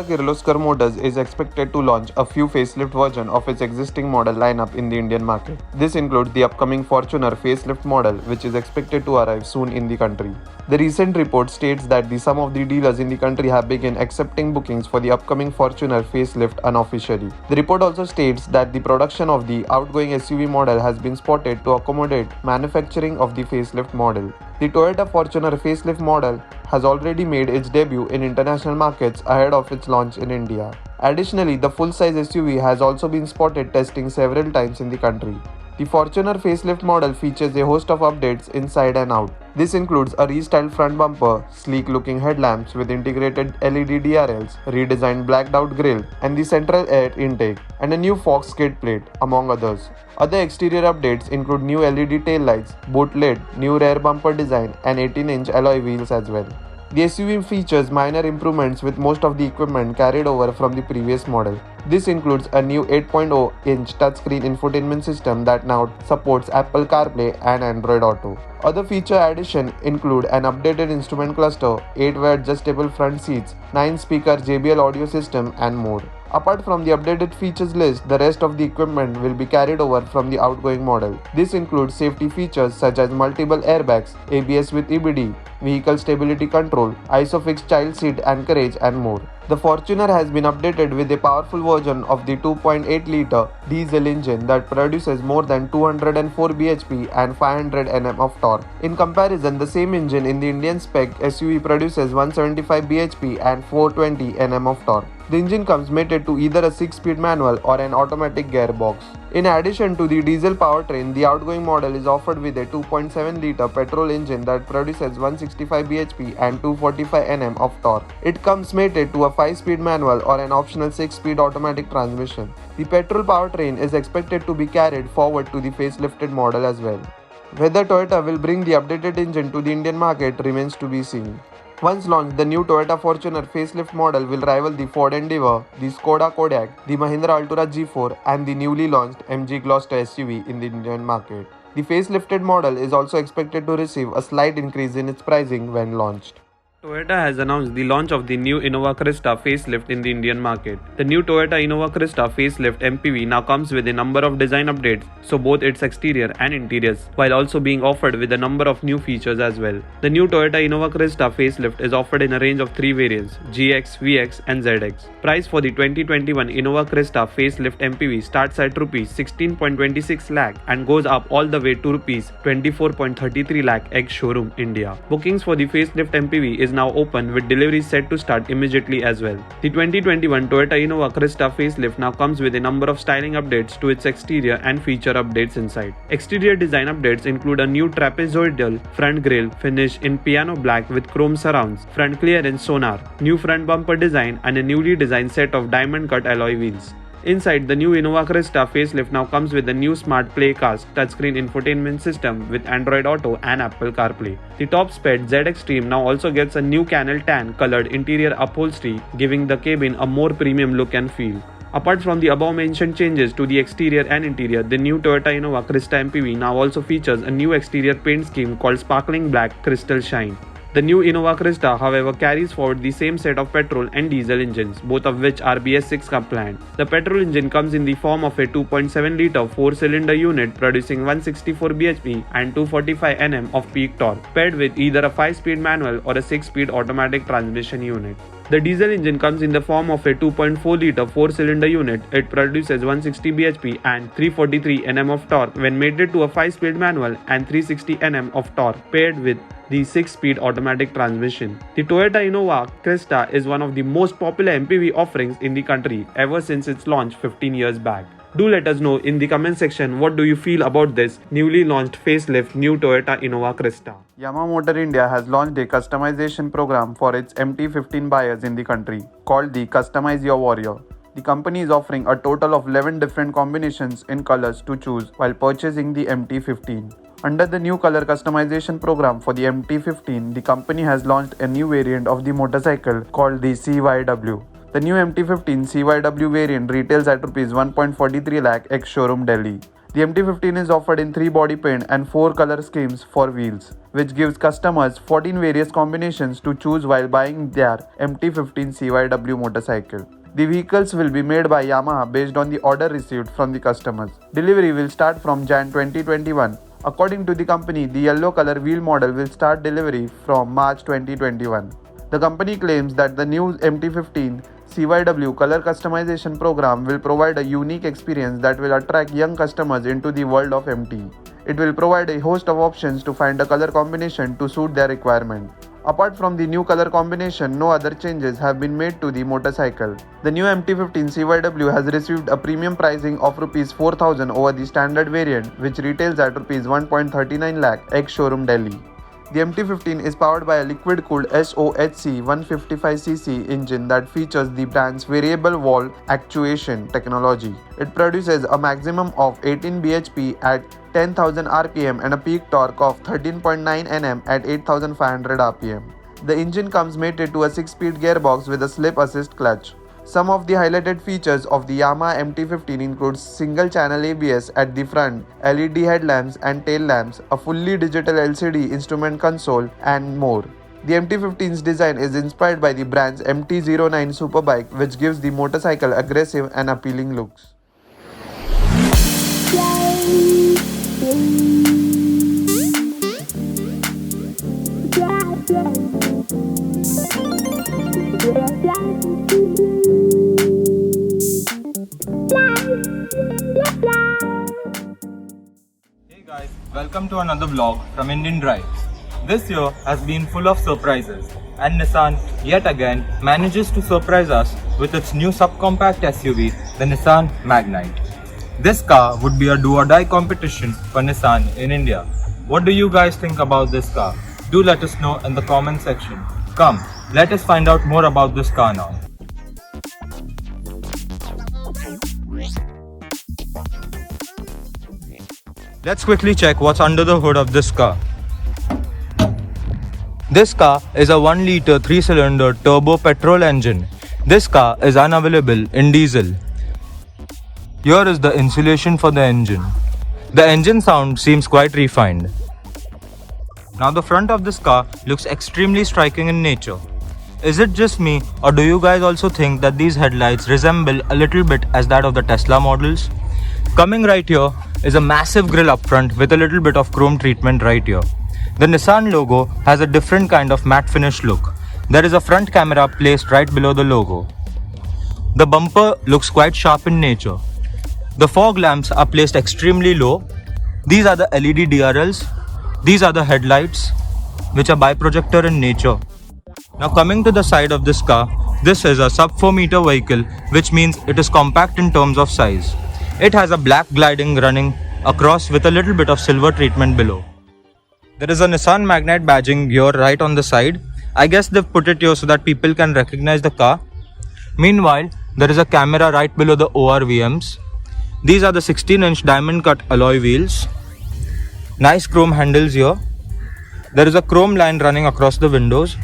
Kirloskar Motors is expected to launch a few facelift versions of its existing model lineup in the Indian market. This includes the upcoming Fortuner facelift model, which is expected to arrive soon in the country. The recent report states that some of the dealers in the country have begun accepting bookings for the upcoming Fortuner facelift unofficially. The report also states that the production of the outgoing SUV model has been spotted to accommodate manufacturing of the facelift model. The Toyota Fortuner facelift model has already made its debut in international markets ahead of its launch in India. Additionally, the full-size SUV has also been spotted testing several times in the country. The Fortuner facelift model features a host of updates inside and out. This includes a restyled front bumper, sleek-looking headlamps with integrated LED DRLs, redesigned blacked-out grille, and the central air intake, and a new Fox skid plate, among others. Other exterior updates include new LED taillights, boot lid, new rear bumper design, and 18-inch alloy wheels as well. The SUV features minor improvements with most of the equipment carried over from the previous model. This includes a new 8.0-inch touchscreen infotainment system that now supports Apple CarPlay and Android Auto. Other feature additions include an updated instrument cluster, 8-way adjustable front seats, 9-speaker JBL audio system, and more. Apart from the updated features list, the rest of the equipment will be carried over from the outgoing model. This includes safety features such as multiple airbags, ABS with EBD, vehicle stability control, ISOFIX child seat anchorage, and more. The Fortuner has been updated with a powerful version of the 2.8-liter diesel engine that produces more than 204 bhp and 500 Nm of torque. In comparison, the same engine in the Indian spec SUV produces 175 bhp and 420 Nm of torque. The engine comes mated to either a 6-speed manual or an automatic gearbox. In addition to the diesel powertrain, the outgoing model is offered with a 2.7-liter petrol engine that produces 165 bhp and 245 Nm of torque. It comes mated to a 5-speed manual or an optional 6-speed automatic transmission. The petrol powertrain is expected to be carried forward to the facelifted model as well. Whether Toyota will bring the updated engine to the Indian market remains to be seen. Once launched, the new Toyota Fortuner facelift model will rival the Ford Endeavour, the Skoda Kodiaq, the Mahindra Altura G4, and the newly launched MG Gloster SUV in the Indian market. The facelifted model is also expected to receive a slight increase in its pricing when launched. Toyota has announced the launch of the new Innova Crysta facelift in the Indian market. The new Toyota Innova Crysta facelift MPV now comes with a number of design updates, so both its exterior and interiors, while also being offered with a number of new features as well. The new Toyota Innova Crysta facelift is offered in a range of 3 variants: GX, VX, and ZX. Price for the 2021 Innova Crysta facelift MPV starts at Rs 16.26 lakh and goes up all the way to Rs 24.33 lakh ex-showroom India. Bookings for the facelift MPV is now open, with deliveries set to start immediately as well. The 2021 Toyota Innova Crysta facelift now comes with a number of styling updates to its exterior and feature updates inside. Exterior design updates include a new trapezoidal front grille finish in piano black with chrome surrounds, front clearance sonar, new front bumper design, and a newly designed set of diamond cut alloy wheels. Inside, the new Innova Crysta facelift now comes with a new Smart Playcast touchscreen infotainment system with Android Auto and Apple CarPlay. The top-spec ZX now also gets a new Canal Tan colored interior upholstery, giving the cabin a more premium look and feel. Apart from the above-mentioned changes to the exterior and interior, the new Toyota Innova Crysta MPV now also features a new exterior paint scheme called Sparkling Black Crystal Shine. The new Innova Crysta, however, carries forward the same set of petrol and diesel engines, both of which are BS6 compliant. The petrol engine comes in the form of a 2.7-liter 4-cylinder unit producing 164 bhp and 245 Nm of peak torque, paired with either a 5-speed manual or a 6-speed automatic transmission unit. The diesel engine comes in the form of a 2.4-liter 4-cylinder unit. It produces 160 bhp and 343 Nm of torque when mated to a 5-speed manual and 360 Nm of torque, paired with the 6-speed automatic transmission. The Toyota Innova Crysta is one of the most popular MPV offerings in the country ever since its launch 15 years back. Do let us know in the comment section what do you feel about this newly launched facelift new Toyota Innova Crysta. Yamaha Motor India has launched a customization program for its MT15 buyers in the country called the Customize Your Warrior. The company is offering a total of 11 different combinations in colors to choose while purchasing the MT15. Under the new color customization program for the MT15, the company has launched a new variant of the motorcycle called the CYW. The new MT15 CYW variant retails at Rs 1.43 lakh ex-showroom Delhi. The MT15 is offered in 3 body paint and 4 color schemes for wheels, which gives customers 14 various combinations to choose while buying their MT15 CYW motorcycle. The vehicles will be made by Yamaha based on the order received from the customers. Delivery will start from Jan 2021. According to the company, the yellow color wheel model will start delivery from March 2021. The company claims that the new MT15 CYW color customization program will provide a unique experience that will attract young customers into the world of MT. It will provide a host of options to find a color combination to suit their requirement. Apart from the new color combination, no other changes have been made to the motorcycle. The new MT15 CYW has received a premium pricing of Rs 4,000 over the standard variant, which retails at Rs 1.39 lakh ex-showroom Delhi. The MT15 is powered by a liquid-cooled SOHC 155cc engine that features the brand's variable valve actuation technology. It produces a maximum of 18 bhp at 10,000 rpm and a peak torque of 13.9 Nm at 8,500 rpm. The engine comes mated to a 6-speed gearbox with a slip assist clutch. Some of the highlighted features of the Yamaha MT15 include single-channel ABS at the front, LED headlamps and tail lamps, a fully digital LCD instrument console, and more. The MT15's design is inspired by the brand's MT-09 superbike, which gives the motorcycle aggressive and appealing looks. Hey guys, welcome to another vlog from Indian Drives. This year has been full of surprises, and Nissan yet again manages to surprise us with its new subcompact SUV, the Nissan Magnite. This car would be a do-or-die competition for Nissan in India. What do you guys think about this car? Do let us know in the comment section. Come, let us find out more about this car now. Let's quickly check what's under the hood of this car. This car is a 1-liter 3-cylinder turbo petrol engine. This car is unavailable in diesel. Here is the insulation for the engine. The engine sound seems quite refined. Now the front of this car looks extremely striking in nature. Is it just me, or do you guys also think that these headlights resemble a little bit as that of the Tesla models? Coming right here is a massive grille up front with a little bit of chrome treatment right here. The Nissan logo has a different kind of matte finish look. There is a front camera placed right below the logo. The bumper looks quite sharp in nature. The fog lamps are placed extremely low. These are the LED DRLs. These are the headlights, which are biprojector in nature. Now coming to the side of this car, this is a sub 4 meter vehicle, which means it is compact in terms of size. It has a black gliding running across with a little bit of silver treatment below. There is a Nissan Magnite badging here right on the side. I guess they've put it here so that people can recognize the car. Meanwhile, there is a camera right below the ORVMs. These are the 16-inch diamond cut alloy wheels. Nice chrome handles here. There is a chrome line running across the windows.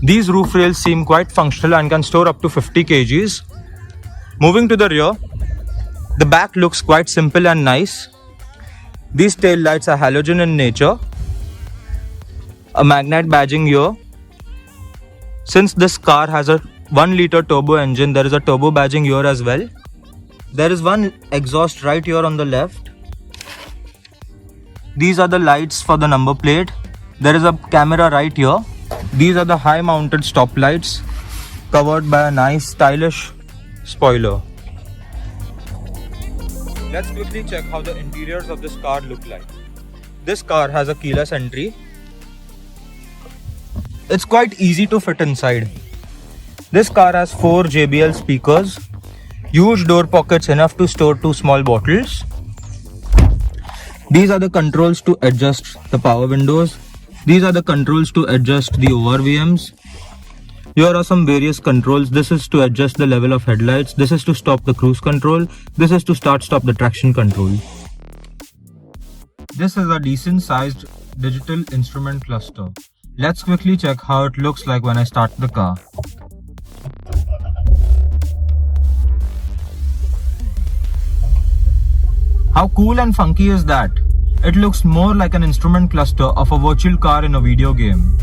These roof rails seem quite functional and can store up to 50 kgs. Moving to the rear, the back looks quite simple and nice. These tail lights are halogen in nature. A Magnite badging here. Since this car has a 1-liter turbo engine, there is a turbo badging here as well. There is one exhaust right here on the left. These are the lights for the number plate. There is a camera right here. These are the high mounted stop lights covered by a nice stylish spoiler. Let's quickly check how the interiors of this car look like. This car has a keyless entry. It's quite easy to fit inside. This car has 4 JBL speakers, huge door pockets enough to store 2 small bottles. These are the controls to adjust the power windows. These are the controls to adjust the ORVMs. Here are some various controls. This is to adjust the level of headlights. This is to stop the cruise control. This is to stop the traction control. This is a decent sized digital instrument cluster. Let's quickly check how it looks like when I start the car. How cool and funky is that? It looks more like an instrument cluster of a virtual car in a video game.